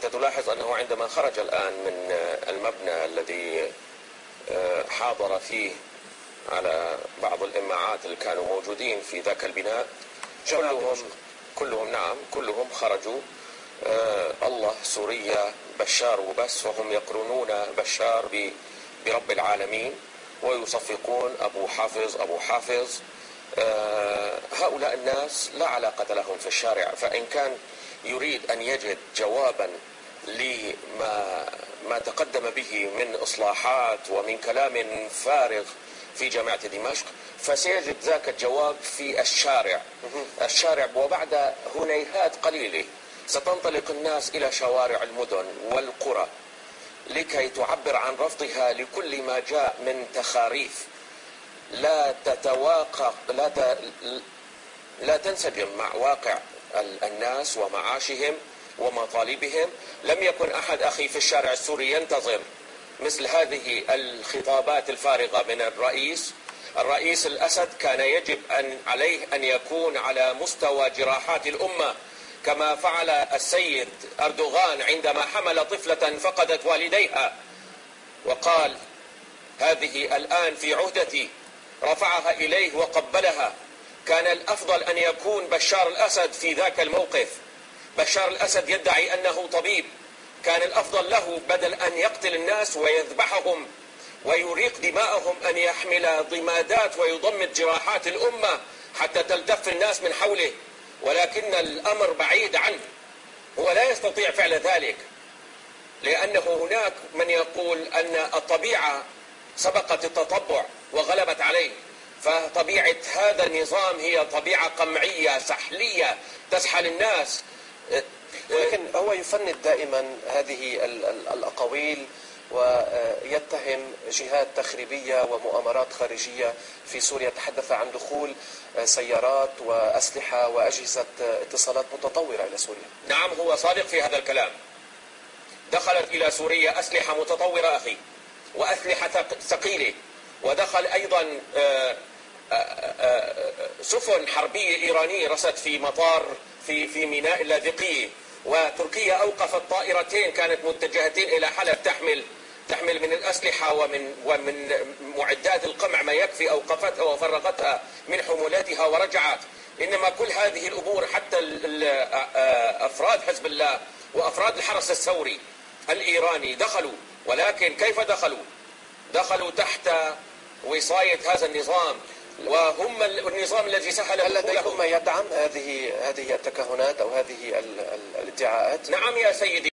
أنت تلاحظ أنه عندما خرج الآن من المبنى الذي حاضر فيه على بعض الإماعات اللي كانوا موجودين في ذاك البناء، كلهم خرجوا. الله، سوريا، بشار وبس، وهم يقرنون بشار برب العالمين ويصفقون أبو حافظ. هؤلاء الناس لا علاقة لهم في الشارع، فإن كان يريد أن يجد جوابا لما تقدم به من إصلاحات ومن كلام فارغ في جامعة دمشق، فسيجد ذاك الجواب في الشارع. وبعد هنيهات قليلة ستنطلق الناس إلى شوارع المدن والقرى لكي تعبر عن رفضها لكل ما جاء من تخاريف لا تنسجم مع واقع الناس ومعاشهم ومطالبهم. لم يكن أحد أخي في الشارع السوري ينتظر مثل هذه الخطابات الفارغة من الرئيس الأسد. كان يجب عليه أن يكون على مستوى جراحات الأمة، كما فعل السيد أردوغان عندما حمل طفلة فقدت والديها وقال: هذه الآن في عهدتي، رفعها إليه وقبلها. كان الأفضل أن يكون بشار الأسد في ذاك الموقف. بشار الأسد يدعي أنه طبيب، كان الأفضل له بدل أن يقتل الناس ويذبحهم ويريق دماءهم أن يحمل ضمادات ويضمد جراحات الأمة حتى تلتف الناس من حوله، ولكن الأمر بعيد عنه، هو لا يستطيع فعل ذلك، لأنه هناك من يقول أن الطبيعة سبقت التطبع وغلبت عليه، فطبيعة هذا النظام هي طبيعة قمعية سحلية تسحل الناس. ولكن هو يفند دائما هذه الأقاويل ويتهم جهات تخريبية ومؤامرات خارجية في سوريا. تحدث عن دخول سيارات وأسلحة وأجهزة اتصالات متطورة إلى سوريا. نعم، هو صادق في هذا الكلام. دخلت إلى سوريا أسلحة متطورة أخي، وأسلحة ثقيلة، ودخل أيضا سفن حربية إيرانية رست في مطار في ميناء اللاذقية، وتركيا أوقفت طائرتين كانت متجهتين إلى حلب تحمل من الأسلحة ومن معدات القمع ما يكفي، أوقفتها وفرغتها من حمولاتها ورجعت. إنما كل هذه الأمور حتى أفراد حزب الله وأفراد الحرس الثوري الإيراني دخلوا، ولكن كيف دخلوا تحت وصاية هذا النظام، وهم النظام الذي سهل. هل لديكم ما يدعم هذه التكهنات أو هذه الادعاءات؟ نعم يا سيدي.